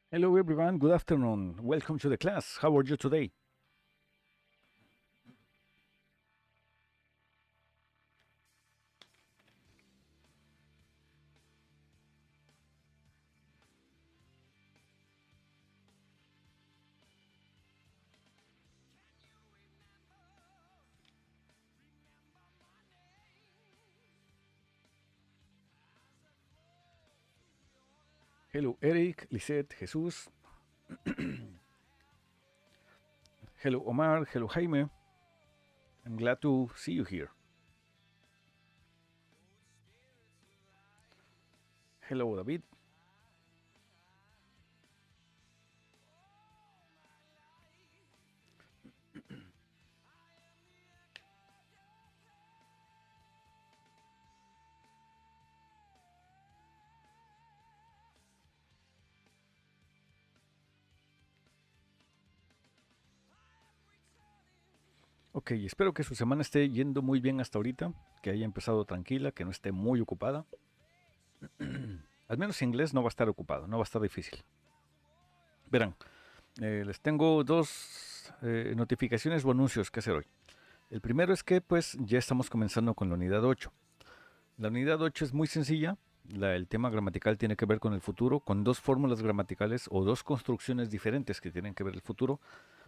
Hello everyone, good afternoon. Welcome to the class. How are you today? Hello Eric, Lisette, Jesús. Hello Omar, hello Jaime. I'm glad to see you here. Hello David. Ok, espero que su semana esté yendo muy bien hasta ahorita, que haya empezado tranquila, que no esté muy ocupada. Al menos en inglés no va a estar ocupado, no va a estar difícil. Verán, les tengo dos notificaciones o anuncios que hacer hoy. El primero es que pues ya estamos comenzando con la unidad 8. La unidad 8 es muy sencilla. El tema gramatical tiene que ver con el futuro, con dos fórmulas gramaticales o dos construcciones diferentes que tienen que ver el futuro,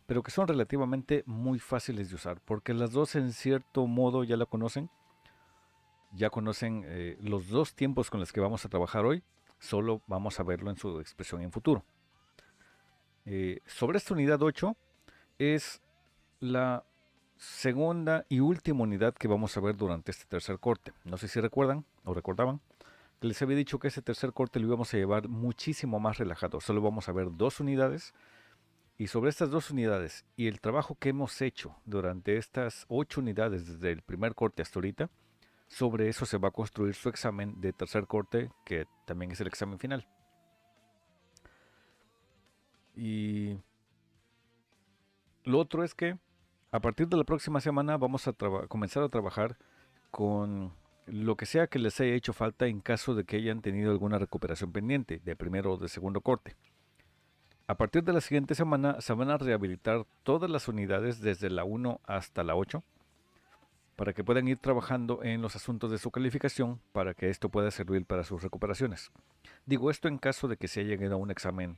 pero que son relativamente muy fáciles de usar, porque las dos en cierto modo ya conocen los dos tiempos con los que vamos a trabajar hoy, solo vamos a verlo en su expresión en futuro. Sobre esta unidad 8 es la segunda y última unidad que vamos a ver durante este tercer corte. No sé si recuerdan o recordaban que les había dicho que ese tercer corte lo íbamos a llevar muchísimo más relajado. Solo vamos a ver dos unidades. Y sobre estas dos unidades y el trabajo que hemos hecho durante estas 8 unidades desde el primer corte hasta ahorita, sobre eso se va a construir su examen de tercer corte, que también es el examen final. Y lo otro es que a partir de la próxima semana vamos a comenzar a trabajar con lo que sea que les haya hecho falta en caso de que hayan tenido alguna recuperación pendiente de primero o de segundo corte. A partir de la siguiente semana se van a rehabilitar todas las unidades desde la 1 hasta la 8 para que puedan ir trabajando en los asuntos de su calificación para que esto pueda servir para sus recuperaciones. Digo esto en caso de que se haya llegado a un examen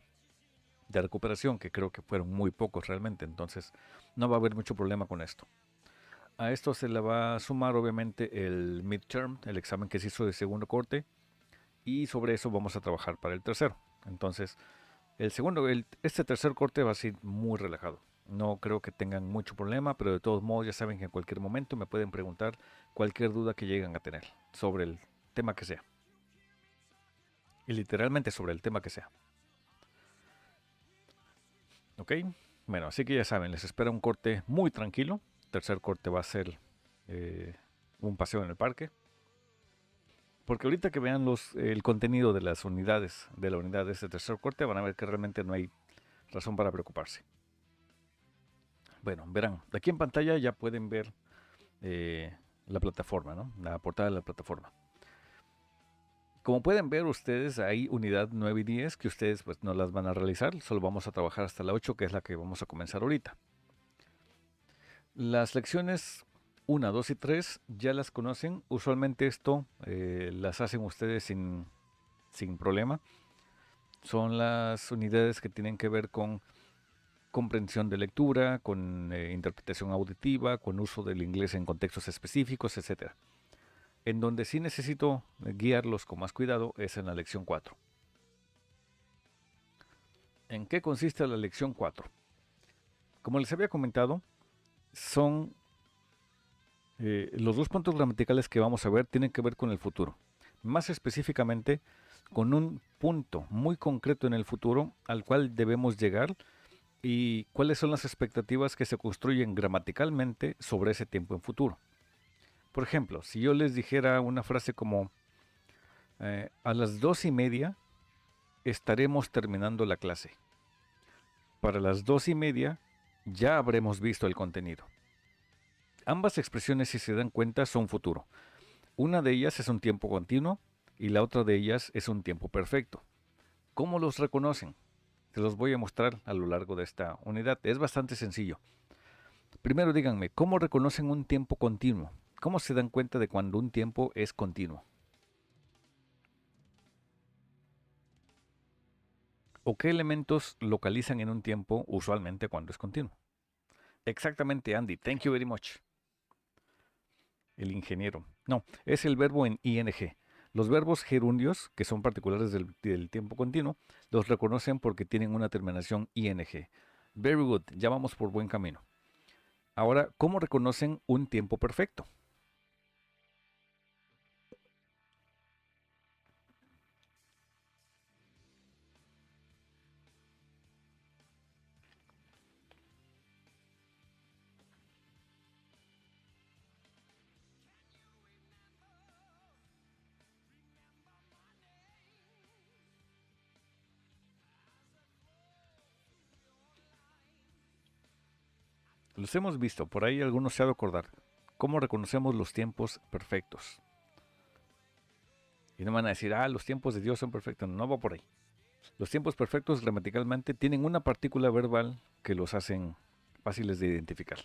de recuperación, que creo que fueron muy pocos realmente, entonces no va a haber mucho problema con esto. A esto se le va a sumar obviamente el midterm, el examen que se hizo de segundo corte, y sobre eso vamos a trabajar para el tercero. Entonces, este tercer corte va a ser muy relajado. No creo que tengan mucho problema, pero de todos modos ya saben que en cualquier momento me pueden preguntar cualquier duda que lleguen a tener sobre el tema que sea. Y literalmente sobre el tema que sea. ¿Ok? Bueno, así que ya saben, les espera un corte muy tranquilo. Tercer corte va a ser eh, un paseo en el parque. Porque ahorita que vean el contenido de las unidades, de la unidad de este tercer corte, van a ver que realmente no hay razón para preocuparse. Bueno, verán, de aquí en pantalla ya pueden ver la plataforma, ¿no? La portada de la plataforma. Como pueden ver ustedes, hay unidad 9 y 10 que ustedes pues no las van a realizar, solo vamos a trabajar hasta la 8, que es la que vamos a comenzar ahorita. Las lecciones 1, 2 y 3 ya las conocen, usualmente esto las hacen ustedes sin problema. Son las unidades que tienen que ver con comprensión de lectura, con interpretación auditiva, con uso del inglés en contextos específicos, etcétera. En donde sí necesito guiarlos con más cuidado es en la lección 4. ¿En qué consiste la lección 4? Como les había comentado, son los dos puntos gramaticales que vamos a ver tienen que ver con el futuro. Más específicamente, con un punto muy concreto en el futuro al cual debemos llegar y cuáles son las expectativas que se construyen gramaticalmente sobre ese tiempo en futuro. Por ejemplo, si yo les dijera una frase como a las 2:30 estaremos terminando la clase. Para las 2:30 ya habremos visto el contenido. Ambas expresiones, si se dan cuenta, son futuro. Una de ellas es un tiempo continuo y la otra de ellas es un tiempo perfecto. ¿Cómo los reconocen? Se los voy a mostrar a lo largo de esta unidad. Es bastante sencillo. Primero díganme, ¿cómo reconocen un tiempo continuo? ¿Cómo se dan cuenta de cuando un tiempo es continuo? ¿O qué elementos localizan en un tiempo usualmente cuando es continuo? Exactamente, Andy. Thank you very much. El ingeniero. No, es el verbo en ing. Los verbos gerundios, que son particulares del tiempo continuo, los reconocen porque tienen una terminación ing. Very good, ya vamos por buen camino. Ahora, ¿cómo reconocen un tiempo perfecto? Los hemos visto, por ahí algunos se ha de acordar. ¿Cómo reconocemos los tiempos perfectos? Y no van a decir, los tiempos de Dios son perfectos. No va por ahí. Los tiempos perfectos gramaticalmente tienen una partícula verbal que los hacen fáciles de identificar.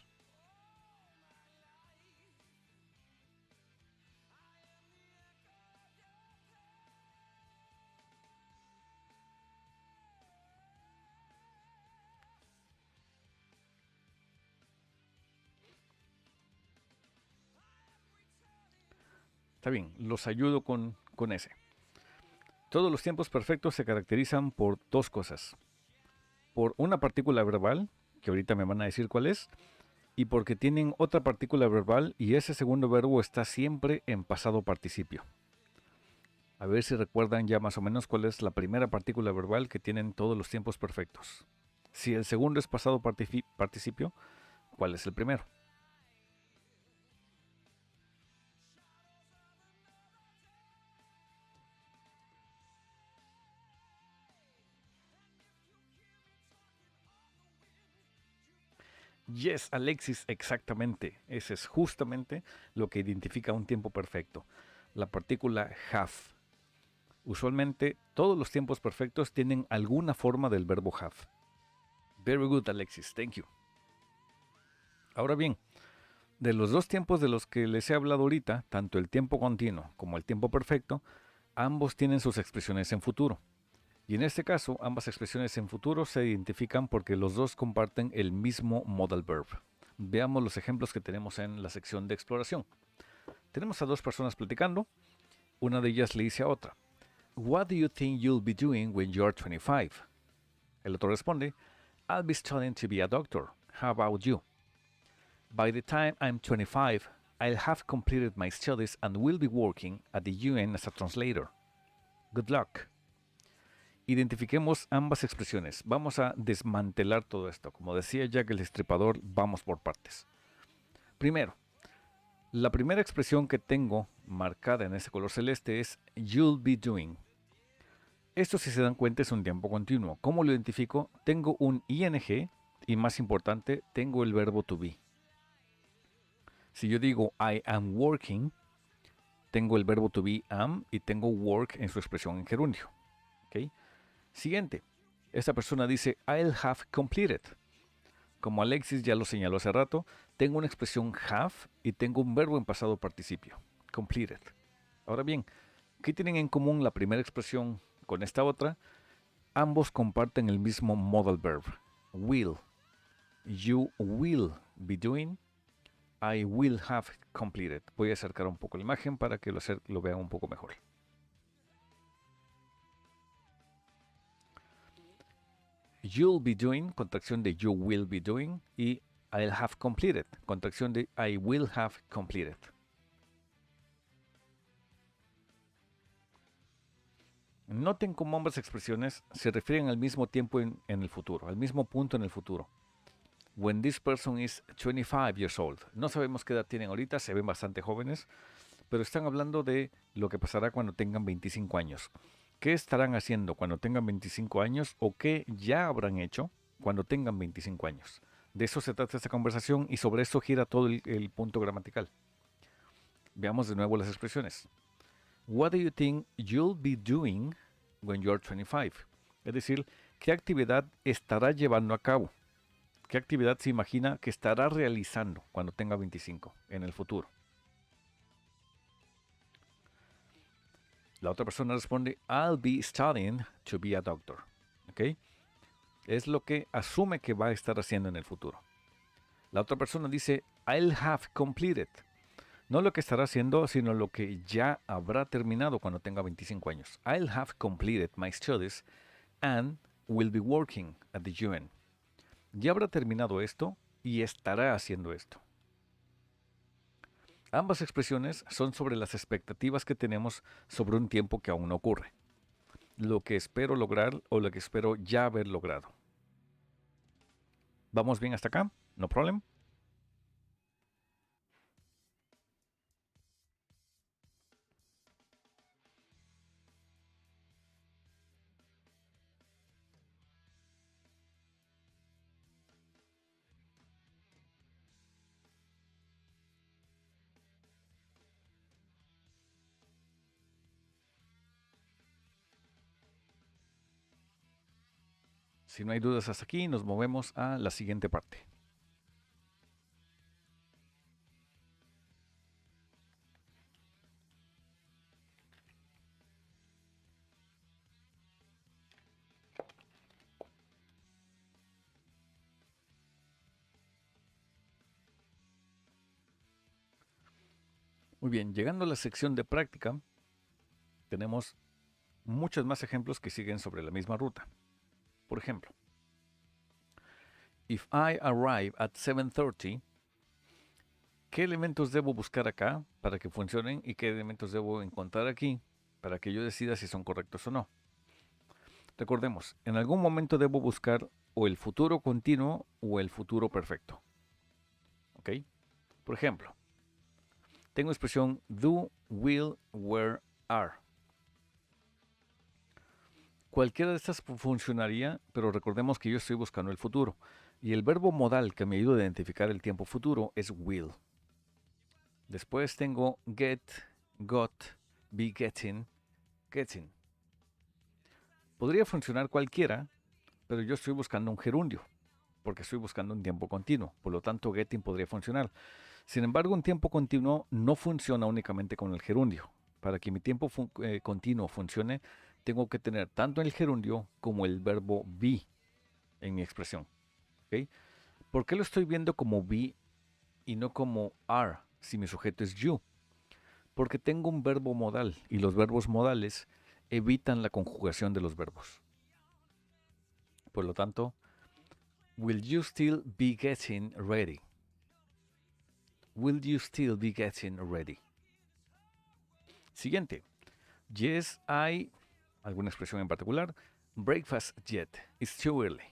Está bien, los ayudo con ese. Todos los tiempos perfectos se caracterizan por dos cosas. Por una partícula verbal, que ahorita me van a decir cuál es, y porque tienen otra partícula verbal y ese segundo verbo está siempre en pasado participio. A ver si recuerdan ya más o menos cuál es la primera partícula verbal que tienen todos los tiempos perfectos. Si el segundo es pasado participio, ¿cuál es el primero? Yes, Alexis, exactamente. Ese es justamente lo que identifica un tiempo perfecto. La partícula have. Usualmente todos los tiempos perfectos tienen alguna forma del verbo have. Very good, Alexis. Thank you. Ahora bien, de los dos tiempos de los que les he hablado ahorita, tanto el tiempo continuo como el tiempo perfecto, ambos tienen sus expresiones en futuro. Y en este caso, ambas expresiones en futuro se identifican porque los dos comparten el mismo modal verb. Veamos los ejemplos que tenemos en la sección de exploración. Tenemos a dos personas platicando. Una de ellas le dice a otra, "What do you think you'll be doing when you're 25?" El otro responde, "I'll be studying to be a doctor. How about you?" "By the time I'm 25, I'll have completed my studies and will be working at the UN as a translator. Good luck." Identifiquemos ambas expresiones. Vamos a desmantelar todo esto. Como decía Jack el Destripador, vamos por partes. Primero, la primera expresión que tengo marcada en ese color celeste es you'll be doing. Esto, si se dan cuenta, es un tiempo continuo. ¿Cómo lo identifico? Tengo un ing y, más importante, tengo el verbo to be. Si yo digo I am working, tengo el verbo to be am y tengo work en su expresión en gerundio. ¿Okay? Siguiente, esta persona dice I'll have completed. Como Alexis ya lo señaló hace rato, tengo una expresión have y tengo un verbo en pasado participio, completed. Ahora bien, ¿qué tienen en común la primera expresión con esta otra? Ambos comparten el mismo modal verb, will. You will be doing, I will have completed. Voy a acercar un poco la imagen para que lo vean un poco mejor. You'll be doing, contracción de you will be doing, y I'll have completed, contracción de I will have completed. Noten cómo ambas expresiones se refieren al mismo tiempo en el futuro, al mismo punto en el futuro. When this person is 25 years old. No sabemos qué edad tienen ahorita, se ven bastante jóvenes, pero están hablando de lo que pasará cuando tengan 25 años. ¿Qué estarán haciendo cuando tengan 25 años o qué ya habrán hecho cuando tengan 25 años? De eso se trata esta conversación y sobre eso gira todo el punto gramatical. Veamos de nuevo las expresiones. What do you think you'll be doing when you're 25? Es decir, ¿Qué actividad estará llevando a cabo? ¿Qué actividad se imagina que estará realizando cuando tenga 25 en el futuro? La otra persona responde, I'll be studying to be a doctor. ¿Ok? Es lo que asume que va a estar haciendo en el futuro. La otra persona dice, I'll have completed. No lo que estará haciendo, sino lo que ya habrá terminado cuando tenga 25 años. I'll have completed my studies and will be working at the UN. Ya habrá terminado esto y estará haciendo esto. Ambas expresiones son sobre las expectativas que tenemos sobre un tiempo que aún no ocurre. Lo que espero lograr o lo que espero ya haber logrado. ¿Vamos bien hasta acá? ¿No problem? Si no hay dudas hasta aquí, nos movemos a la siguiente parte. Muy bien, llegando a la sección de práctica, tenemos muchos más ejemplos que siguen sobre la misma ruta. Por ejemplo, if I arrive at 7:30, ¿qué elementos debo buscar acá para que funcionen y qué elementos debo encontrar aquí para que yo decida si son correctos o no? Recordemos, en algún momento debo buscar o el futuro continuo o el futuro perfecto. ¿Ok? Por ejemplo, tengo expresión do, will, were, are. Cualquiera de estas funcionaría, pero recordemos que yo estoy buscando el futuro. Y el verbo modal que me ayuda a identificar el tiempo futuro es will. Después tengo get, got, be getting, getting. Podría funcionar cualquiera, pero yo estoy buscando un gerundio, porque estoy buscando un tiempo continuo. Por lo tanto, getting podría funcionar. Sin embargo, un tiempo continuo no funciona únicamente con el gerundio. Para que mi tiempo continuo funcione, tengo que tener tanto el gerundio como el verbo be en mi expresión. ¿Okay? ¿Por qué lo estoy viendo como be y no como are si mi sujeto es you? Porque tengo un verbo modal y los verbos modales evitan la conjugación de los verbos. Por lo tanto, will you still be getting ready? Will you still be getting ready? Siguiente. Yes, I, alguna expresión en particular. Breakfast yet. It's too early.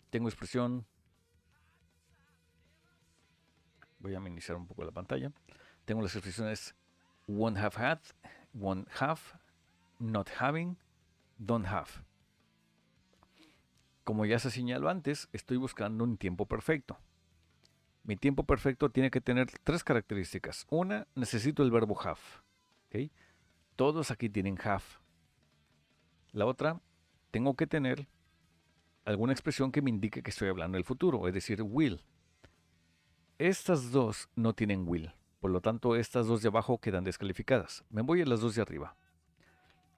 Tengo expresión. Voy a minimizar un poco la pantalla. Tengo las expresiones won't have had, won't have, not having, don't have. Como ya se señaló antes, estoy buscando un tiempo perfecto. Mi tiempo perfecto tiene que tener tres características. Una, necesito el verbo have. ¿Okay? Todos aquí tienen have. La otra, tengo que tener alguna expresión que me indique que estoy hablando del futuro, es decir, will. Estas dos no tienen will. Por lo tanto, estas dos de abajo quedan descalificadas. Me voy a las dos de arriba.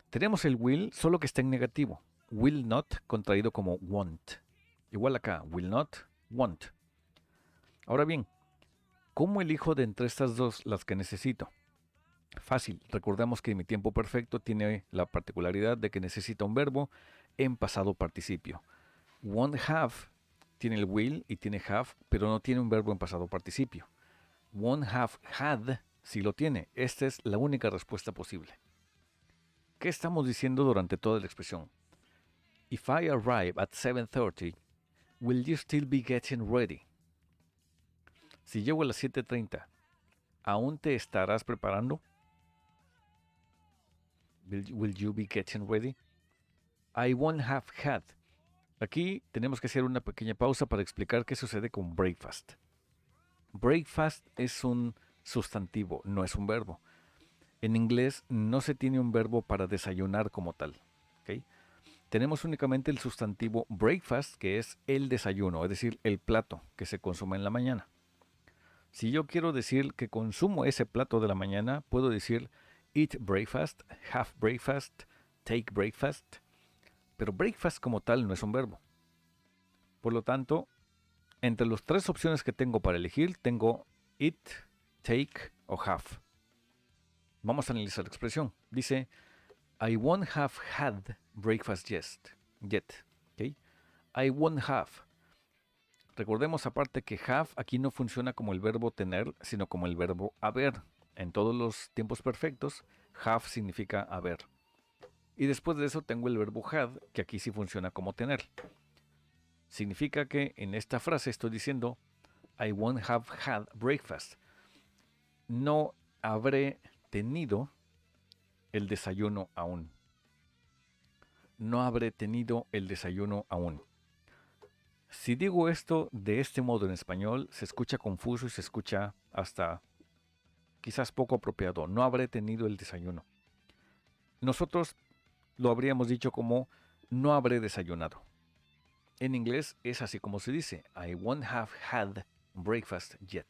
Tenemos el will, solo que está en negativo. Will not, contraído como won't. Igual acá, will not, won't. Ahora bien, ¿cómo elijo de entre estas dos las que necesito? Fácil, recordamos que mi tiempo perfecto tiene la particularidad de que necesita un verbo en pasado participio. Won't have tiene el will y tiene have, pero no tiene un verbo en pasado participio. Won't have had sí lo tiene. Esta es la única respuesta posible. ¿Qué estamos diciendo durante toda la expresión? If I arrive at 7:30, will you still be getting ready? Si llego a las 7:30, ¿aún te estarás preparando? Will you be getting ready? I won't have had. Aquí tenemos que hacer una pequeña pausa para explicar qué sucede con breakfast. Breakfast es un sustantivo, no es un verbo. En inglés no se tiene un verbo para desayunar como tal. ¿Okay? tenemos únicamente el sustantivo breakfast, que es el desayuno, es decir, el plato que se consume en la mañana. Si yo quiero decir que consumo ese plato de la mañana, puedo decir eat breakfast, have breakfast, take breakfast, pero breakfast como tal no es un verbo. Por lo tanto, entre las tres opciones que tengo para elegir, tengo eat, take o have. Vamos a analizar la expresión. Dice, I won't have had breakfast yet. ¿Okay? I won't have. Recordemos aparte que have aquí no funciona como el verbo tener, sino como el verbo haber. En todos los tiempos perfectos, have significa haber. Y después de eso tengo el verbo had, que aquí sí funciona como tener. Significa que en esta frase estoy diciendo, I won't have had breakfast. No habré tenido el desayuno aún. No habré tenido el desayuno aún. Si digo esto de este modo en español, se escucha confuso y se escucha hasta quizás poco apropiado. No habré tenido el desayuno. Nosotros lo habríamos dicho como no habré desayunado. En inglés es así como se dice. I won't have had breakfast yet.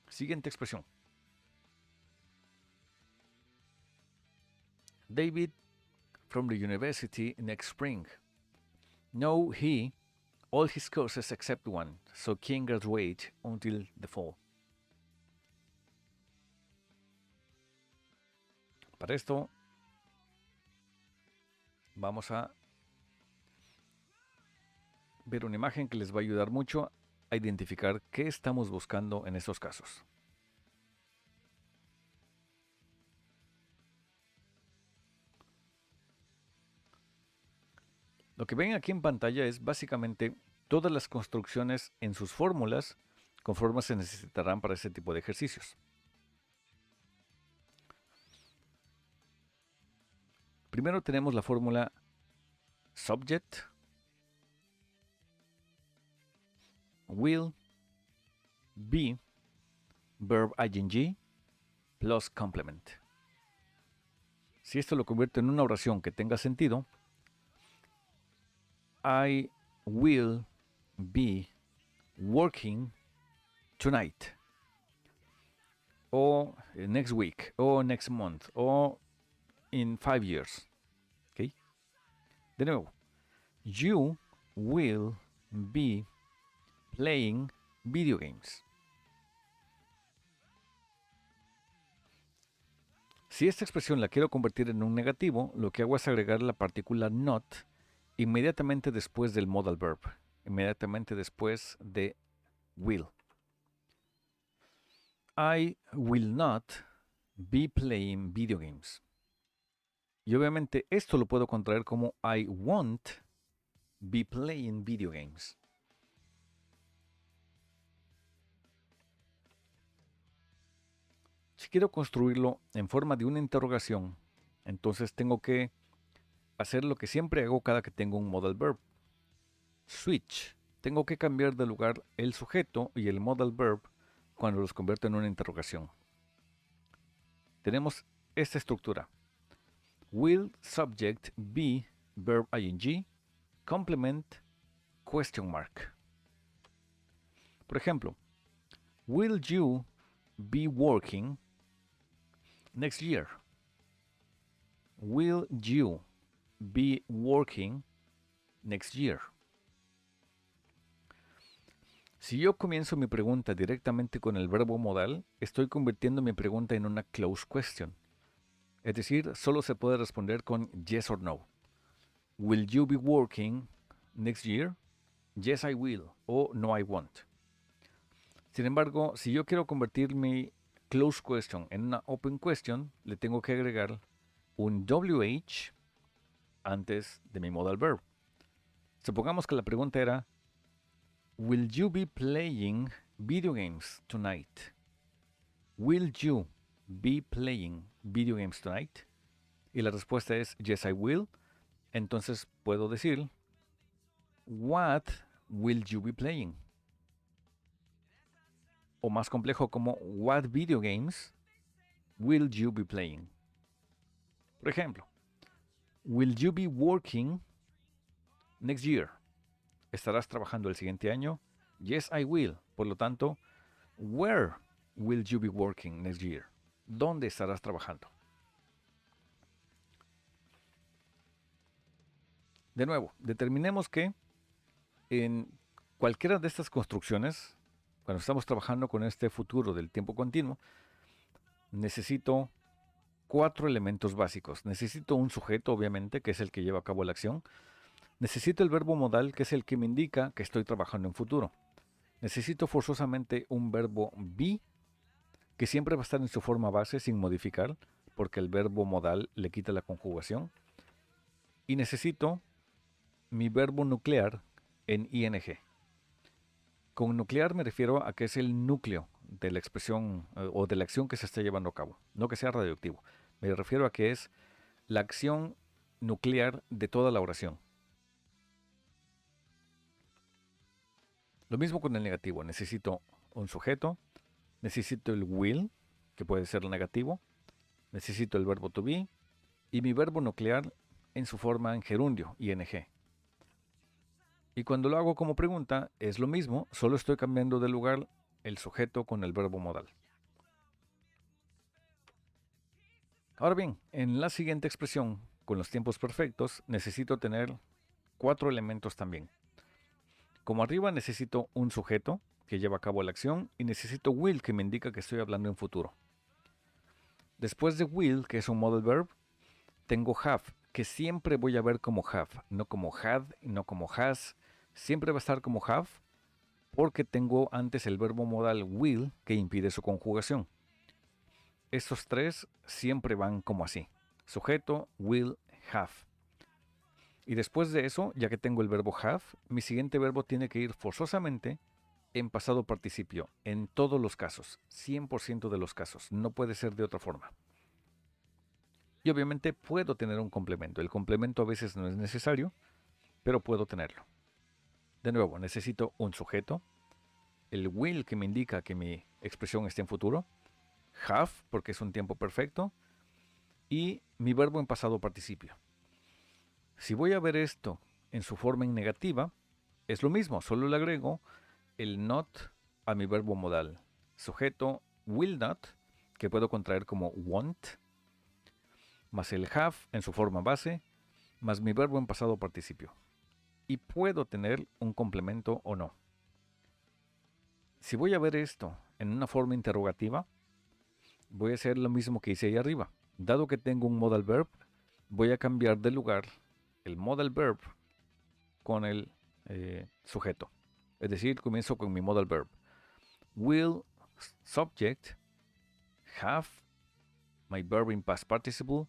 Siguiente expresión. David from the university next spring. No, he, all his courses except one, so can't graduate until the fall. Para esto vamos a ver una imagen que les va a ayudar mucho a identificar qué estamos buscando en estos casos. Lo que ven aquí en pantalla es básicamente todas las construcciones en sus fórmulas conforme se necesitarán para ese tipo de ejercicios. Primero tenemos la fórmula subject, will, be, verb ing, plus complement. Si esto lo convierte en una oración que tenga sentido, I will be working tonight, o next week, o next month, o in 5 years. ¿Okay? De nuevo, you will be playing video games. Si esta expresión la quiero convertir en un negativo, lo que hago es agregar la partícula not inmediatamente después del modal verb, inmediatamente después de will. I will not be playing video games. Y obviamente esto lo puedo contraer como I won't be playing video games. Si quiero construirlo en forma de una interrogación, entonces tengo que hacer lo que siempre hago cada que tengo un modal verb. Switch. Tengo que cambiar de lugar el sujeto y el modal verb cuando los convierto en una interrogación. Tenemos esta estructura. Will subject be verb ing, complement, question mark. Por ejemplo, will you be working next year? Will you be working next year? Si yo comienzo mi pregunta directamente con el verbo modal, estoy convirtiendo mi pregunta en una closed question. Es decir, solo se puede responder con yes or no. Will you be working next year? Yes, I will. O no, I won't. Sin embargo, si yo quiero convertir mi closed question en una open question, le tengo que agregar un WH antes de mi modal verb. Supongamos que la pregunta era, will you be playing video games tonight? Will you be playing video games tonight? Y la respuesta es yes, I will. Entonces puedo decir, what will you be playing? o más complejo como What video games will you be playing? Por ejemplo, Will you be working next year? ¿Estarás trabajando el siguiente año? Yes, I will. Por lo tanto, where will you be working next year? ¿Dónde estarás trabajando? De nuevo, determinemos que en cualquiera de estas construcciones, cuando estamos trabajando con este futuro del tiempo continuo, necesito 4 elementos básicos. Necesito un sujeto, obviamente, que es el que lleva a cabo la acción. Necesito el verbo modal, que es el que me indica que estoy trabajando en futuro. Necesito forzosamente un verbo be, que siempre va a estar en su forma base sin modificar, porque el verbo modal le quita la conjugación. Y necesito mi verbo nuclear en ing. Con nuclear me refiero a que es el núcleo de la expresión o de la acción que se está llevando a cabo, no que sea radioactivo. Me refiero a que es la acción nuclear de toda la oración. Lo mismo con el negativo. Necesito un sujeto, necesito el will, que puede ser negativo, necesito el verbo to be y mi verbo nuclear en su forma en gerundio, ing. Y cuando lo hago como pregunta, es lo mismo, solo estoy cambiando de lugar el sujeto con el verbo modal. Ahora bien, en la siguiente expresión, con los tiempos perfectos, necesito tener 4 elementos también. Como arriba necesito un sujeto que lleva a cabo la acción y necesito will que me indica que estoy hablando en futuro. Después de will, que es un modal verb, tengo have, que siempre voy a ver como have, no como had, no como has. Siempre va a estar como have porque tengo antes el verbo modal will que impide su conjugación. Estos 3 siempre van como así. Sujeto, will, have. Y después de eso, ya que tengo el verbo have, mi siguiente verbo tiene que ir forzosamente en pasado participio, en todos los casos, 100% de los casos, no puede ser de otra forma. Y obviamente puedo tener un complemento. El complemento a veces no es necesario, pero puedo tenerlo. De nuevo, necesito un sujeto, el will que me indica que mi expresión está en futuro, have porque es un tiempo perfecto y mi verbo en pasado participio. Si voy a ver esto en su forma en negativa, es lo mismo, solo le agrego el not a mi verbo modal. Sujeto will not, que puedo contraer como won't, más el have en su forma base, más mi verbo en pasado participio. Y puedo tener un complemento o no. Si voy a ver esto en una forma interrogativa, voy a hacer lo mismo que hice ahí arriba. Dado que tengo un modal verb, voy a cambiar de lugar el modal verb con el sujeto. Es decir, comienzo con mi modal verb. Will, subject, have, my verb in past participle,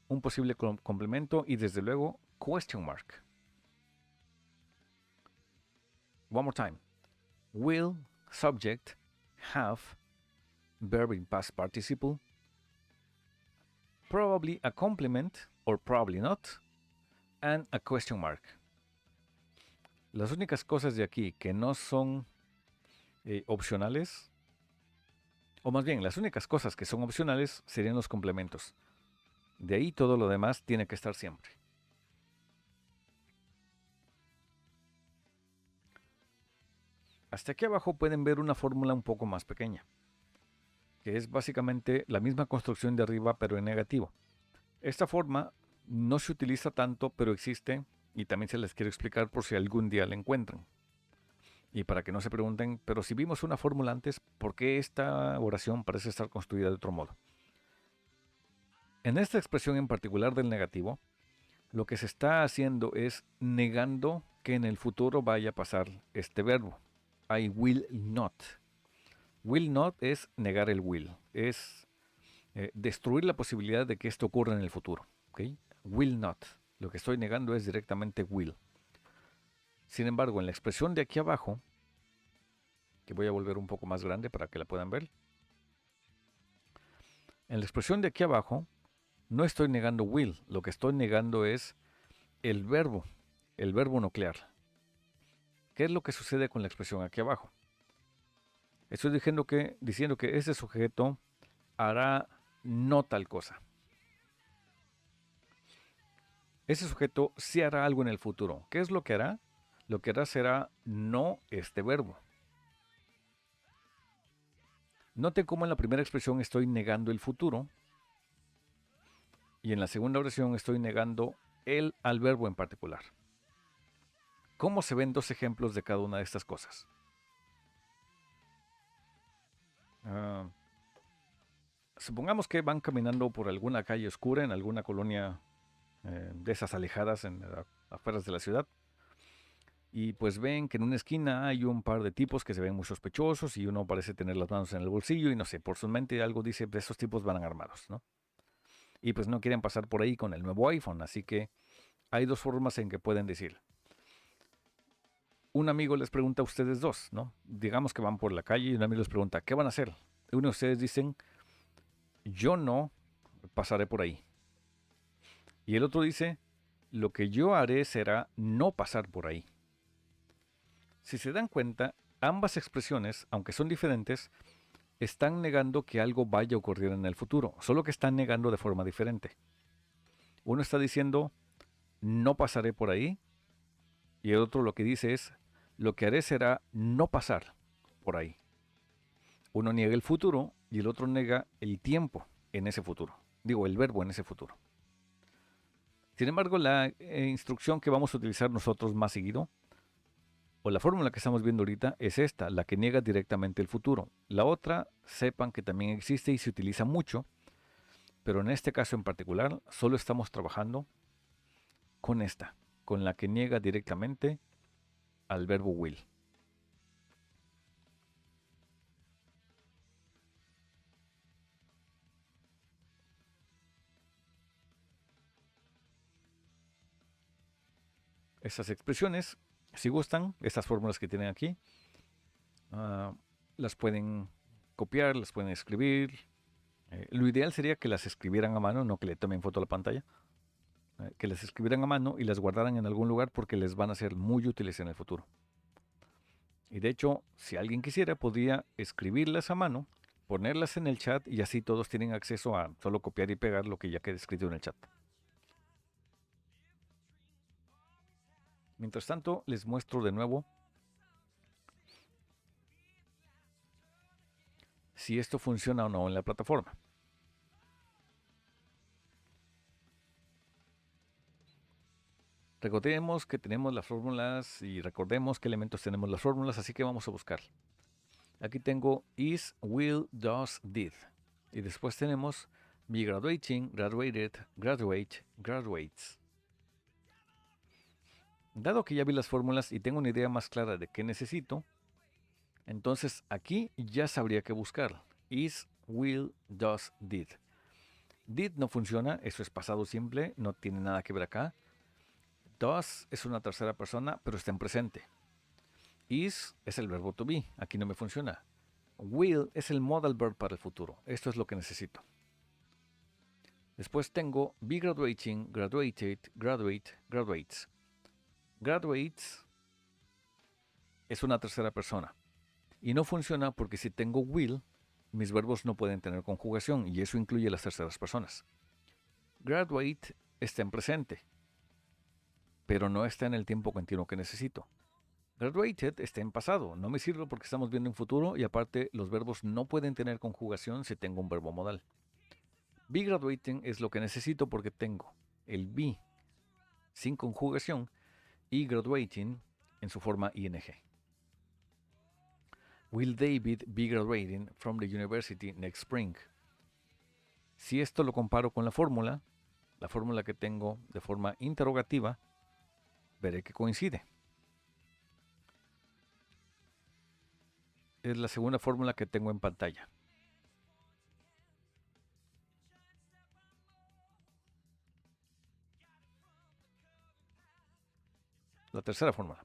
un posible complemento y desde luego question mark. One more time. Will, subject, have, verb in past participle, probably a complement or probably not, and a question mark. Las únicas cosas de aquí que no son opcionales, o más bien las únicas cosas que son opcionales serían los complementos. De ahí todo lo demás tiene que estar siempre. Hasta aquí abajo pueden ver una fórmula un poco más pequeña, que es básicamente la misma construcción de arriba pero en negativo. Esta forma no se utiliza tanto, pero existe y también se les quiero explicar por si algún día la encuentran. Y para que no se pregunten, pero si vimos una fórmula antes, ¿por qué esta oración parece estar construida de otro modo? En esta expresión en particular del negativo, lo que se está haciendo es negando que en el futuro vaya a pasar este verbo. I will not. Will not es negar el will. Es destruir la posibilidad de que esto ocurra en el futuro. ¿Okay? Will not. Lo que estoy negando es directamente will. Sin embargo, en la expresión de aquí abajo, que voy a volver un poco más grande para que la puedan ver. En la expresión de aquí abajo, no estoy negando will. Lo que estoy negando es el verbo nuclear. ¿Qué es lo que sucede con la expresión aquí abajo? Estoy diciendo que ese sujeto hará no tal cosa. Ese sujeto sí hará algo en el futuro. ¿Qué es lo que hará? Lo que hará será no este verbo. Note cómo en la primera expresión estoy negando el futuro y en la segunda oración estoy negando el al verbo en particular. ¿Cómo se ven dos ejemplos de cada una de estas cosas? Ah, supongamos que van caminando por alguna calle oscura en alguna colonia de esas alejadas en afueras de la ciudad y pues ven que en una esquina hay un par de tipos que se ven muy sospechosos y uno parece tener las manos en el bolsillo y no sé, por su mente algo dice, de esos tipos van armados, ¿no? Y pues no quieren pasar por ahí con el nuevo iPhone, así que hay dos formas en que pueden decir. Un amigo les pregunta a ustedes dos, ¿no? Digamos que van por la calle y un amigo les pregunta, ¿qué van a hacer? Y uno de ustedes dicen, yo no pasaré por ahí. Y el otro dice, lo que yo haré será no pasar por ahí. Si se dan cuenta, ambas expresiones, aunque son diferentes, están negando que algo vaya a ocurrir en el futuro, solo que están negando de forma diferente. Uno está diciendo, no pasaré por ahí, y el otro lo que dice es, lo que haré será no pasar por ahí. Uno niega el futuro y el otro niega el tiempo en ese futuro. Digo, el verbo en ese futuro. Sin embargo, la instrucción que vamos a utilizar nosotros más seguido, o la fórmula que estamos viendo ahorita, es esta, la que niega directamente el futuro. La otra, sepan que también existe y se utiliza mucho, pero en este caso en particular, solo estamos trabajando con esta, con la que niega directamente al verbo will. Estas expresiones, si gustan, estas fórmulas que tienen aquí, uh, las pueden copiar, las pueden escribir. Lo ideal sería que las escribieran a mano, no que le tomen foto a la pantalla. Que las escribieran a mano y las guardaran en algún lugar porque les van a ser muy útiles en el futuro. Y de hecho, si alguien quisiera, podría escribirlas a mano, ponerlas en el chat y así todos tienen acceso a solo copiar y pegar lo que ya quede escrito en el chat. Mientras tanto, les muestro de nuevo si esto funciona o no en la plataforma. Recordemos que tenemos las fórmulas y recordemos qué elementos tenemos las fórmulas, así que vamos a buscar. Aquí tengo is, will, does, did. Y después tenemos be graduating, graduated, graduate, graduates. Dado que ya vi las fórmulas y tengo una idea más clara de qué necesito, entonces aquí ya sabría qué buscar. Is, will, does, did. Did no funciona, eso es pasado simple, no tiene nada que ver acá. Does es una tercera persona, pero está en presente. Is es el verbo to be, aquí no me funciona. Will es el modal verb para el futuro, esto es lo que necesito. Después tengo be graduating, graduated, graduate, graduates. Graduates es una tercera persona. Y no funciona porque si tengo will, mis verbos no pueden tener conjugación y eso incluye las terceras personas. Graduate está en presente, pero no está en el tiempo continuo que necesito. Graduated está en pasado, no me sirve porque estamos viendo en futuro y aparte los verbos no pueden tener conjugación si tengo un verbo modal. Be graduating es lo que necesito porque tengo el be sin conjugación y graduating en su forma ing. Will David be graduating from the university next spring? Si esto lo comparo con la fórmula que tengo de forma interrogativa, veré que coincide. Es la segunda fórmula que tengo en pantalla. La tercera fórmula.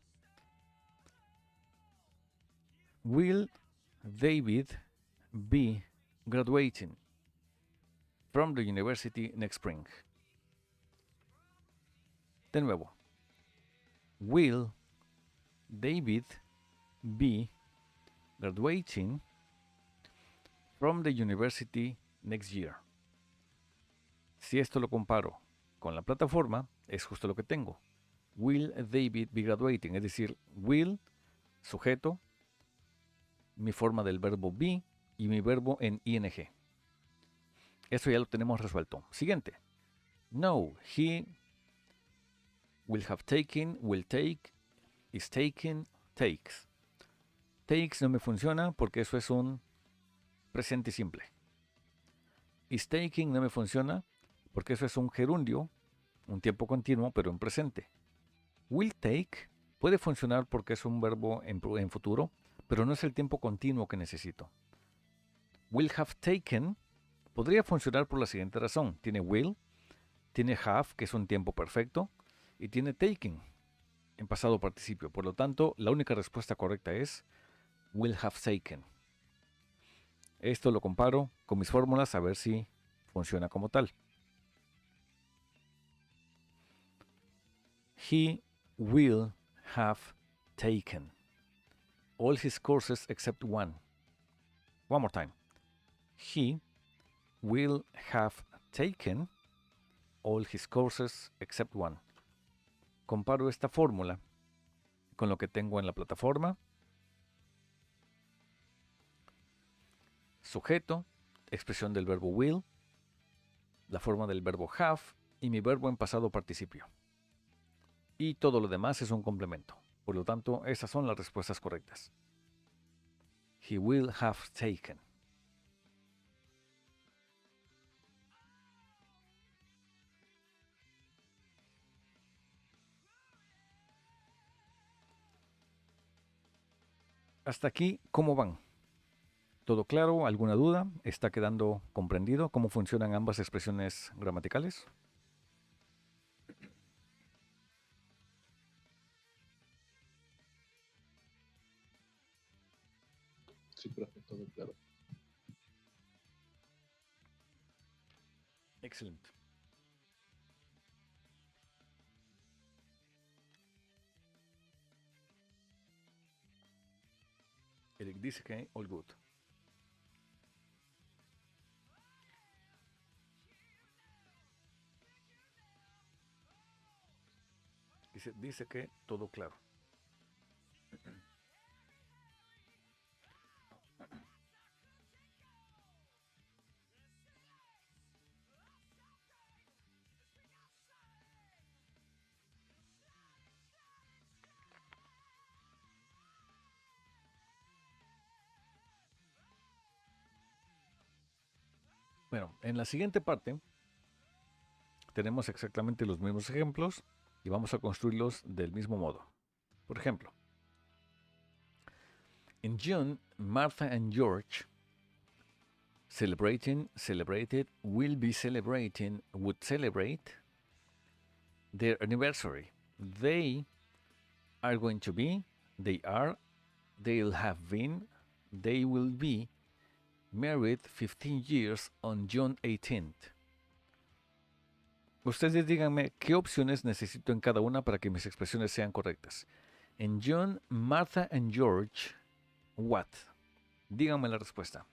Will David be graduating from the university next spring? De nuevo. Will David be graduating from the university next year. Si esto lo comparo con la plataforma, es justo lo que tengo. Will David be graduating? Es decir, will, sujeto, mi forma del verbo be y mi verbo en ing. Eso ya lo tenemos resuelto. Siguiente. No, he will have taken, will take, is taken, takes. Takes no me funciona porque eso es un presente simple. Is taking no me funciona porque eso es un gerundio, un tiempo continuo, pero en presente. Will take puede funcionar porque es un verbo en futuro, pero no es el tiempo continuo que necesito. Will have taken podría funcionar por la siguiente razón. Tiene will, tiene have, que es un tiempo perfecto, y tiene taken en pasado participio. Por lo tanto, la única respuesta correcta es will have taken. Esto lo comparo con mis fórmulas a ver si funciona como tal. He will have taken all his courses except one. One more time. He will have taken all his courses except one. Comparo esta fórmula con lo que tengo en la plataforma. Sujeto, expresión del verbo will, la forma del verbo have y mi verbo en pasado participio. Y todo lo demás es un complemento. Por lo tanto, esas son las respuestas correctas. He will have taken. Hasta aquí, ¿cómo van? ¿Todo claro? ¿Alguna duda? ¿Está quedando comprendido cómo funcionan ambas expresiones gramaticales? Sí, profe, todo claro. Excelente. Eric dice que all good. Dice que todo claro. Bueno, en la siguiente parte tenemos exactamente los mismos ejemplos y vamos a construirlos del mismo modo. Por ejemplo, in June, Martha and George celebrated, will be celebrating, would celebrate their anniversary. They are going to be, they are, they'll have been, they will be married 15 years on June 18th. Ustedes díganme qué opciones necesito en cada una para que mis expresiones sean correctas. En June, Martha and George, what? Díganme la respuesta.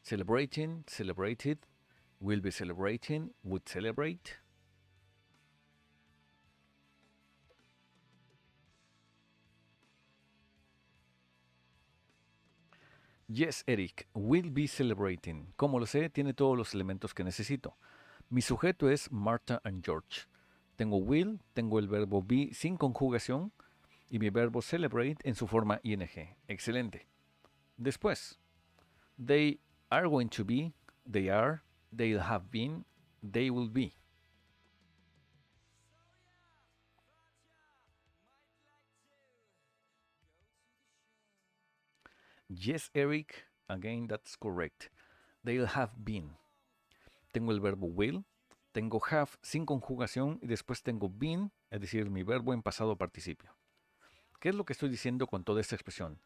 Celebrating, celebrated, will be celebrating, would celebrate. Yes, Eric, will be celebrating. ¿Cómo lo sé? Tiene todos los elementos que necesito. Mi sujeto es Martha and George. Tengo will, tengo el verbo be sin conjugación y mi verbo celebrate en su forma ing. Excelente. Después, they are going to be, they are, they'll have been, they will be. Yes, Eric, again that's correct. They'll have been. Tengo el verbo will, tengo have sin conjugación y después tengo been, es decir, mi verbo en pasado participio. ¿Qué es lo que estoy diciendo con toda esta expresión?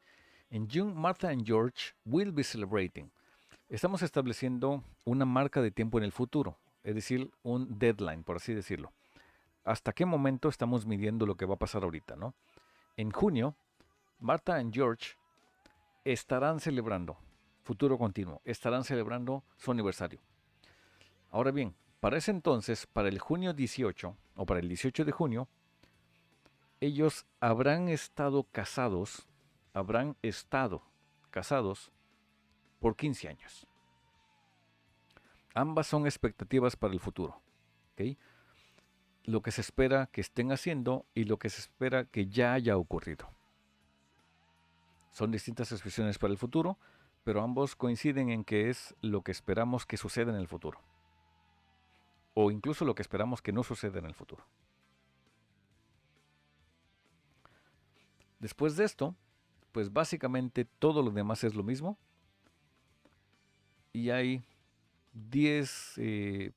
En June, Martha and George will be celebrating. Estamos estableciendo una marca de tiempo en el futuro, es decir, un deadline, por así decirlo. ¿Hasta qué momento estamos midiendo lo que va a pasar ahorita, no? En junio, Martha and George estarán celebrando. Futuro Continuo. Estarán celebrando su aniversario. Ahora bien, para ese entonces, para el junio 18 o para el 18 de junio, ellos habrán estado casados por 15 años. Ambas son expectativas para el futuro. ¿Ok? Lo que se espera que estén haciendo y lo que se espera que ya haya ocurrido. Son distintas expresiones para el futuro, pero ambos coinciden en que es lo que esperamos que suceda en el futuro. O incluso lo que esperamos que no suceda en el futuro. Después de esto, pues básicamente todo lo demás es lo mismo. Y hay 10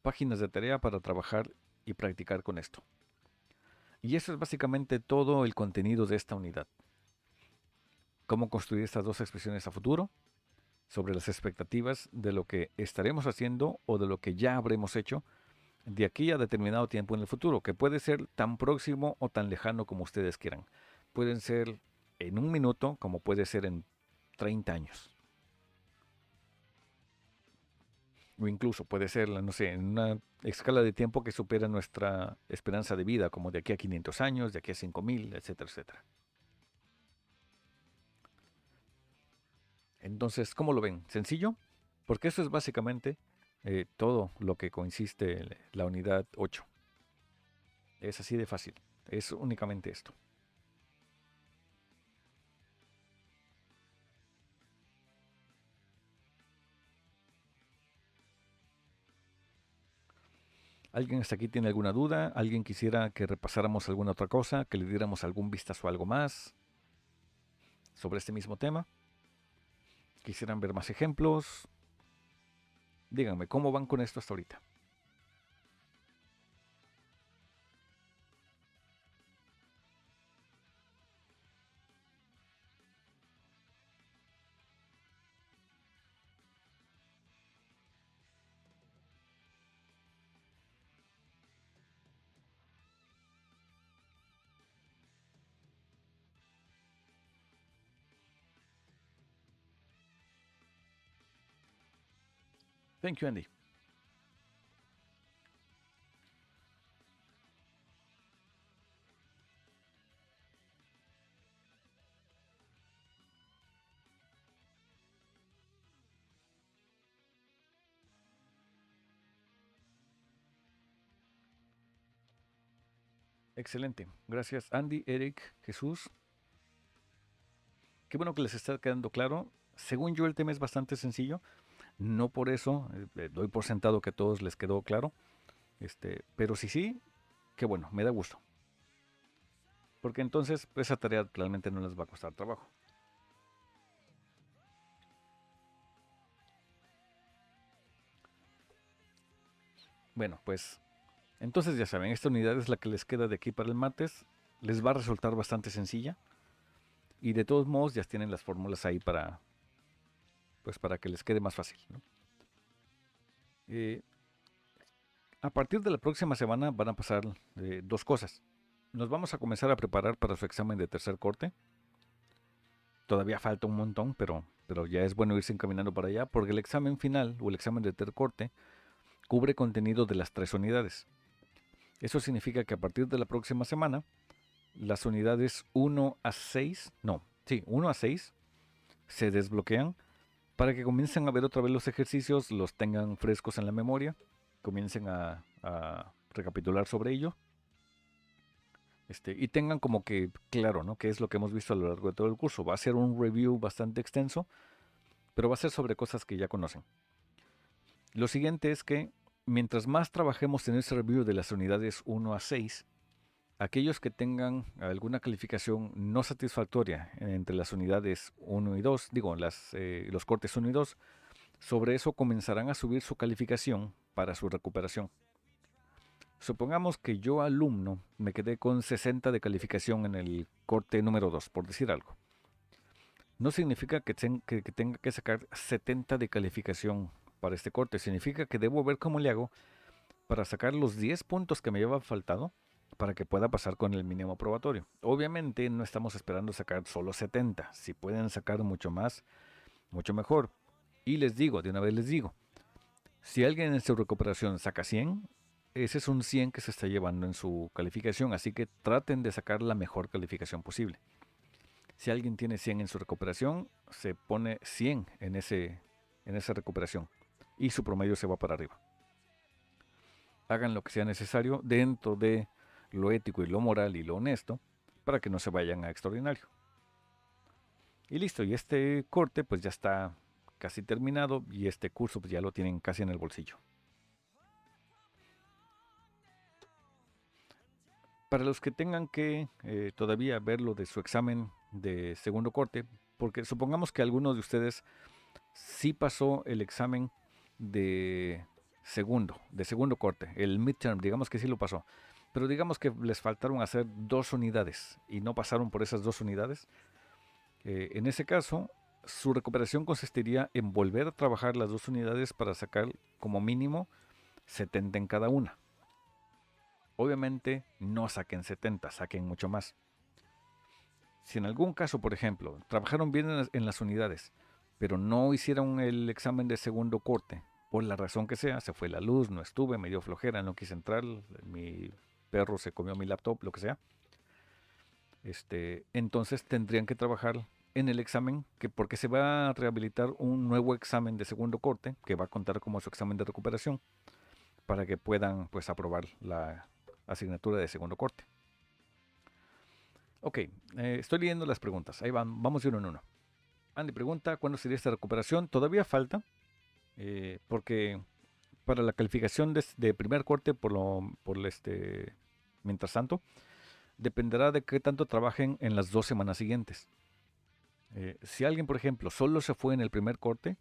páginas de tarea para trabajar y practicar con esto. Y eso es básicamente todo el contenido de esta unidad. Cómo construir estas dos expresiones a futuro, sobre las expectativas de lo que estaremos haciendo o de lo que ya habremos hecho de aquí a determinado tiempo en el futuro, que puede ser tan próximo o tan lejano como ustedes quieran. Pueden ser en un minuto como puede ser en 30 años. O incluso puede ser, no sé, en una escala de tiempo que supera nuestra esperanza de vida, como de aquí a 500 años, de aquí a 5000, etcétera, etcétera. Entonces, ¿cómo lo ven? ¿Sencillo? Porque eso es básicamente todo lo que consiste la unidad 8. Es así de fácil. Es únicamente esto. ¿Alguien hasta aquí tiene alguna duda? ¿Alguien quisiera que repasáramos alguna otra cosa? ¿Que le diéramos algún vistazo a algo más sobre este mismo tema? ¿Quisieran ver más ejemplos? Díganme, ¿cómo van con esto hasta ahorita? Thank you, Andy. Excelente. Gracias, Andy, Eric, Jesús. Qué bueno que les está quedando claro. Según yo, el tema es bastante sencillo. No por eso doy por sentado que a todos les quedó claro. Pero sí, qué bueno, me da gusto. Porque entonces esa tarea realmente no les va a costar trabajo. Bueno, pues entonces ya saben, esta unidad es la que les queda de aquí para el martes. Les va a resultar bastante sencilla. Y de todos modos ya tienen las fórmulas ahí para, pues para que les quede más fácil, ¿no? A partir de la próxima semana van a pasar dos cosas. Nos vamos a comenzar a preparar para su examen de tercer corte. Todavía falta un montón, pero ya es bueno irse encaminando para allá, porque el examen final o el examen de tercer corte cubre contenido de las 3 unidades. Eso significa que a partir de la próxima semana, las unidades 1 a 6 se desbloquean para que comiencen a ver otra vez los ejercicios, los tengan frescos en la memoria, comiencen a recapitular sobre ello, y tengan como que claro, ¿no?, qué es lo que hemos visto a lo largo de todo el curso. Va a ser un review bastante extenso, pero va a ser sobre cosas que ya conocen. Lo siguiente es que mientras más trabajemos en ese review de las unidades 1 a 6, aquellos que tengan alguna calificación no satisfactoria entre las unidades 1 y 2, los cortes 1 y 2, sobre eso comenzarán a subir su calificación para su recuperación. Supongamos que yo, alumno, me quedé con 60 de calificación en el corte número 2, por decir algo. No significa que tenga que sacar 70 de calificación para este corte. Significa que debo ver cómo le hago para sacar los 10 puntos que me llevan faltado para que pueda pasar con el mínimo probatorio. Obviamente no estamos esperando sacar solo 70. Si pueden sacar mucho más, mucho mejor. Y les digo, de una vez les digo, si alguien en su recuperación saca 100, ese es un 100 que se está llevando en su calificación, así que traten de sacar la mejor calificación posible. Si alguien tiene 100 en su recuperación, se pone 100 en esa recuperación y su promedio se va para arriba. Hagan lo que sea necesario dentro de lo ético y lo moral y lo honesto para que no se vayan a extraordinario. Y listo, y este corte pues ya está casi terminado y este curso pues ya lo tienen casi en el bolsillo. Para los que tengan que todavía ver lo de su examen de segundo corte, porque supongamos que alguno de ustedes sí pasó el examen de segundo corte, el midterm, digamos que sí lo pasó, pero digamos que les faltaron hacer 2 unidades y no pasaron por esas 2 unidades. En ese caso, su recuperación consistiría en volver a trabajar las 2 unidades para sacar como mínimo 70 en cada una. Obviamente no saquen 70, saquen mucho más. Si en algún caso, por ejemplo, trabajaron bien en las unidades, pero no hicieron el examen de segundo corte, por la razón que sea, se fue la luz, no estuve, me dio flojera, no quise entrar, mi perro se comió mi laptop, lo que sea, entonces tendrían que trabajar en el examen, porque se va a rehabilitar un nuevo examen de segundo corte, que va a contar como su examen de recuperación, para que puedan pues aprobar la asignatura de segundo corte. Ok, estoy leyendo las preguntas. Ahí van, vamos de uno en uno. Andy pregunta, ¿cuándo sería esta recuperación? Todavía falta, porque para la calificación de primer corte, mientras tanto, dependerá de qué tanto trabajen en las 2 semanas siguientes. Si alguien, por ejemplo, solo se fue en el primer corte,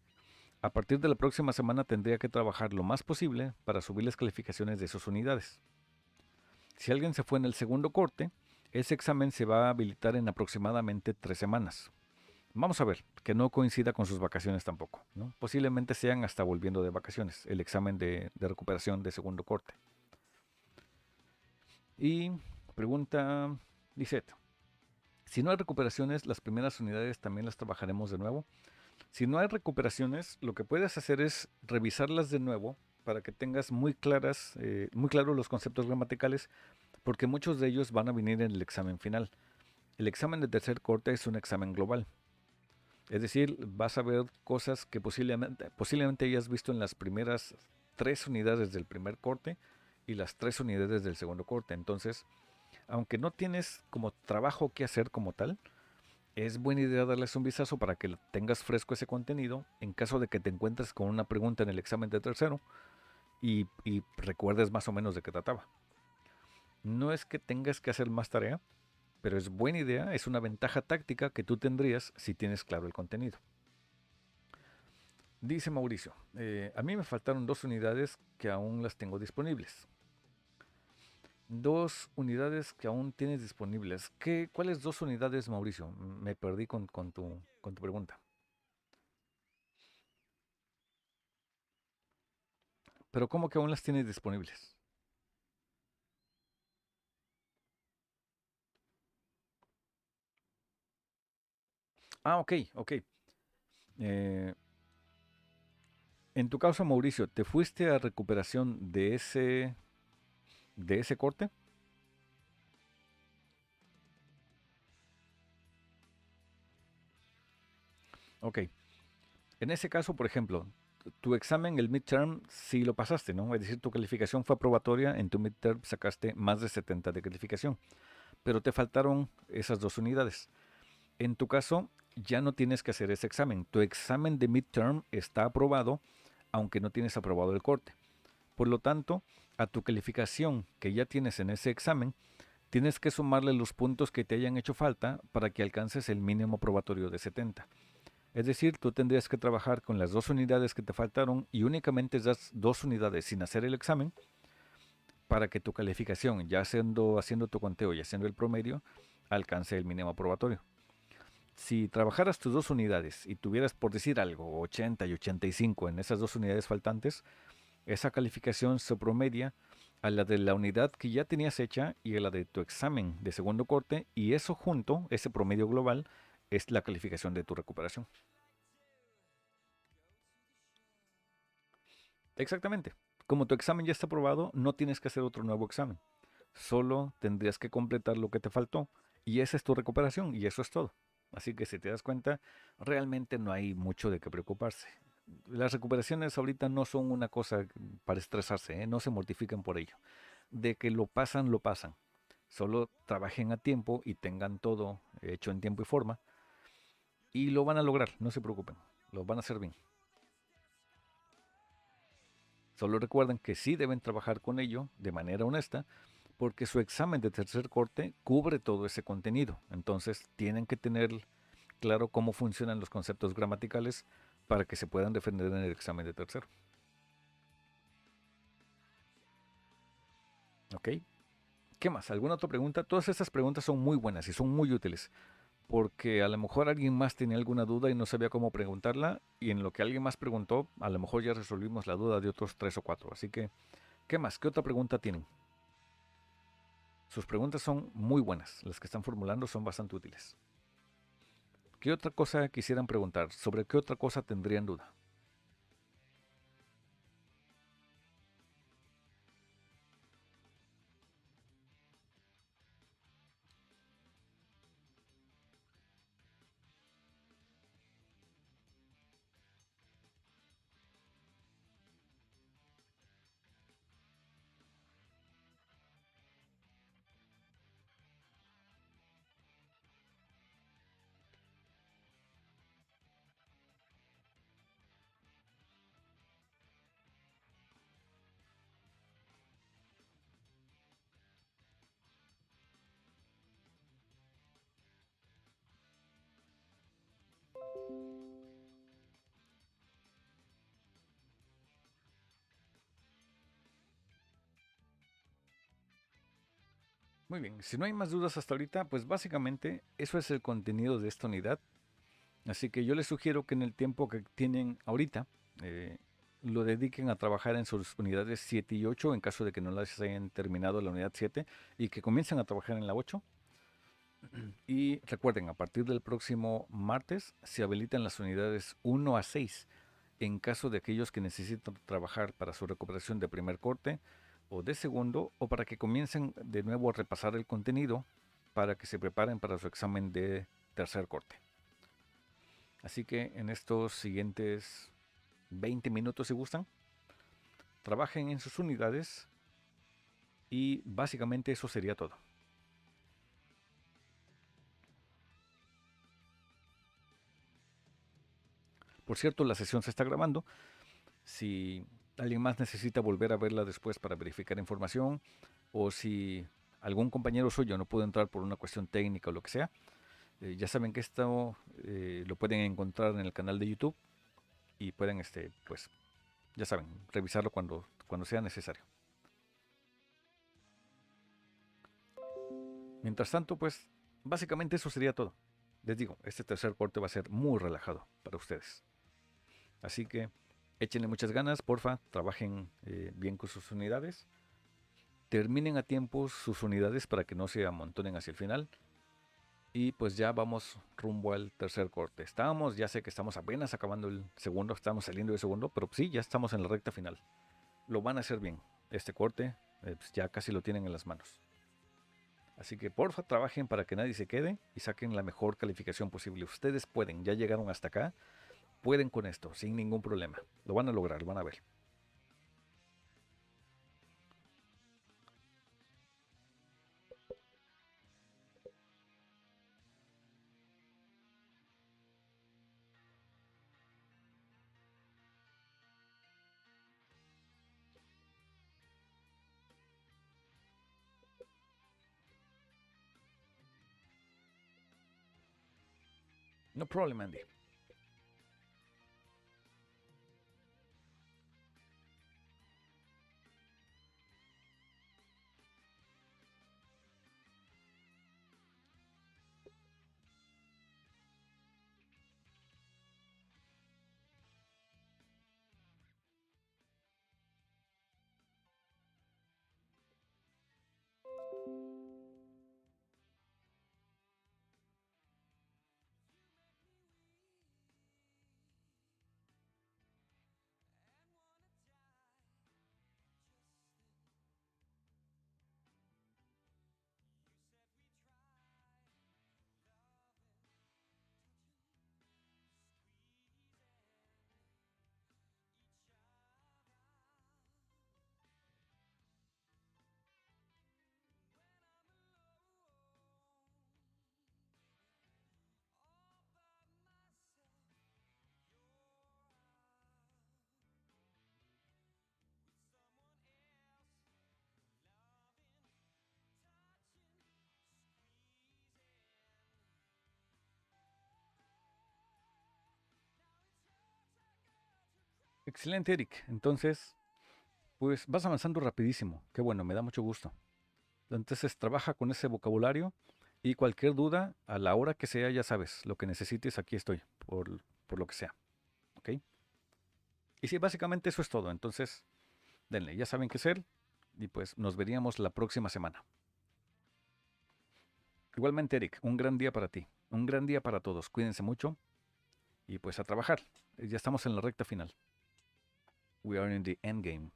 a partir de la próxima semana tendría que trabajar lo más posible para subir las calificaciones de sus unidades. Si alguien se fue en el segundo corte, ese examen se va a habilitar en aproximadamente 3 semanas. Vamos a ver, que no coincida con sus vacaciones tampoco, ¿no? Posiblemente sean hasta volviendo de vacaciones, el examen de recuperación de segundo corte. Y pregunta Lisette, si no hay recuperaciones, las primeras unidades también las trabajaremos de nuevo. Si no hay recuperaciones, lo que puedes hacer es revisarlas de nuevo para que tengas muy claros los conceptos gramaticales, porque muchos de ellos van a venir en el examen final. El examen de tercer corte es un examen global. Es decir, vas a ver cosas que posiblemente hayas visto en las primeras 3 unidades del primer corte y las 3 unidades del segundo corte. Entonces, aunque no tienes como trabajo que hacer como tal, es buena idea darles un vistazo para que tengas fresco ese contenido en caso de que te encuentres con una pregunta en el examen de tercero y recuerdes más o menos de qué trataba. No es que tengas que hacer más tarea, pero es buena idea, es una ventaja táctica que tú tendrías si tienes claro el contenido. Dice Mauricio, a mí me faltaron 2 unidades que aún las tengo disponibles. 2 unidades que aún tienes disponibles. ¿Cuáles 2 unidades, Mauricio? Me perdí con tu pregunta. Pero ¿cómo que aún las tienes disponibles? Ah, ok, ok. Eh, en tu caso, Mauricio, ¿te fuiste a recuperación de ese corte? Ok. En ese caso, por ejemplo, tu examen, el midterm, sí lo pasaste, ¿no? Es decir, tu calificación fue aprobatoria, en tu midterm sacaste más de 70 de calificación, pero te faltaron esas 2 unidades. En tu caso, ya no tienes que hacer ese examen. Tu examen de midterm está aprobado, aunque no tienes aprobado el corte. Por lo tanto, a tu calificación que ya tienes en ese examen, tienes que sumarle los puntos que te hayan hecho falta para que alcances el mínimo probatorio de 70. Es decir, tú tendrías que trabajar con las 2 unidades que te faltaron y únicamente esas 2 unidades sin hacer el examen para que tu calificación, ya haciendo tu conteo y haciendo el promedio, alcance el mínimo probatorio. Si trabajaras tus 2 unidades y tuvieras, por decir algo, 80 y 85 en esas 2 unidades faltantes, esa calificación se promedia a la de la unidad que ya tenías hecha y a la de tu examen de segundo corte, y eso junto, ese promedio global, es la calificación de tu recuperación. Exactamente. Como tu examen ya está aprobado, no tienes que hacer otro nuevo examen. Solo tendrías que completar lo que te faltó y esa es tu recuperación y eso es todo. Así que si te das cuenta, realmente no hay mucho de qué preocuparse. Las recuperaciones ahorita no son una cosa para estresarse, ¿eh? No se mortifiquen por ello. De que lo pasan, lo pasan. Solo trabajen a tiempo y tengan todo hecho en tiempo y forma y lo van a lograr, no se preocupen, lo van a hacer bien. Solo recuerden que sí deben trabajar con ello de manera honesta porque su examen de tercer corte cubre todo ese contenido. Entonces tienen que tener claro cómo funcionan los conceptos gramaticales para que se puedan defender en el examen de tercero. ¿Ok? ¿Qué más? ¿Alguna otra pregunta? Todas estas preguntas son muy buenas y son muy útiles porque a lo mejor alguien más tenía alguna duda y no sabía cómo preguntarla y en lo que alguien más preguntó, a lo mejor ya resolvimos la duda de otros tres o cuatro. Así que, ¿qué más? ¿Qué otra pregunta tienen? Sus preguntas son muy buenas, las que están formulando son bastante útiles. ¿Qué otra cosa quisieran preguntar? ¿Sobre qué otra cosa tendrían duda? Muy bien, si no hay más dudas hasta ahorita, pues básicamente eso es el contenido de esta unidad. Así que yo les sugiero que en el tiempo que tienen ahorita, eh, lo dediquen a trabajar en sus unidades 7 y 8 en caso de que no las hayan terminado la unidad 7 y que comiencen a trabajar en la 8. Y recuerden, a partir del próximo martes se habilitan las unidades 1 a 6 en caso de aquellos que necesitan trabajar para su recuperación de primer corte o de segundo o para que comiencen de nuevo a repasar el contenido para que se preparen para su examen de tercer corte. Así que en estos siguientes 20 minutos, si gustan, trabajen en sus unidades y básicamente eso sería todo. Por cierto, la sesión se está grabando. Si alguien más necesita volver a verla después para verificar información o si algún compañero suyo no pudo entrar por una cuestión técnica o lo que sea, ya saben que esto lo pueden encontrar en el canal de YouTube y pueden, pues, ya saben, revisarlo cuando sea necesario. Mientras tanto, pues, básicamente eso sería todo. Les digo, este tercer corte va a ser muy relajado para ustedes. Así que échenle muchas ganas, porfa, trabajen bien con sus unidades. Terminen a tiempo sus unidades para que no se amontonen hacia el final. Y pues ya vamos rumbo al tercer corte. Ya sé que estamos apenas acabando el segundo, estamos saliendo del segundo, pero sí, ya estamos en la recta final. Lo van a hacer bien. Este corte pues ya casi lo tienen en las manos. Así que porfa, trabajen para que nadie se quede y saquen la mejor calificación posible. Ustedes pueden, ya llegaron hasta acá, pueden con esto, sin ningún problema. Lo van a lograr, van a ver. No problem, Andy. Excelente, Eric. Entonces, pues vas avanzando rapidísimo. Qué bueno, me da mucho gusto. Entonces, trabaja con ese vocabulario y cualquier duda, a la hora que sea, ya sabes, lo que necesites, aquí estoy, por lo que sea. ¿Ok? Y sí, básicamente eso es todo. Entonces, denle, ya saben qué hacer y pues nos veríamos la próxima semana. Igualmente, Eric, un gran día para ti, un gran día para todos. Cuídense mucho y pues a trabajar. Ya estamos en la recta final. We are in the end game.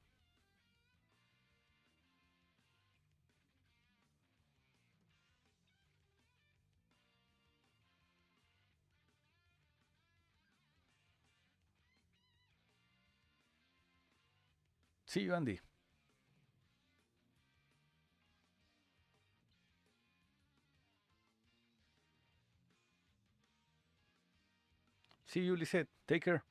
See you, Andy. See you, Lisette. Take care.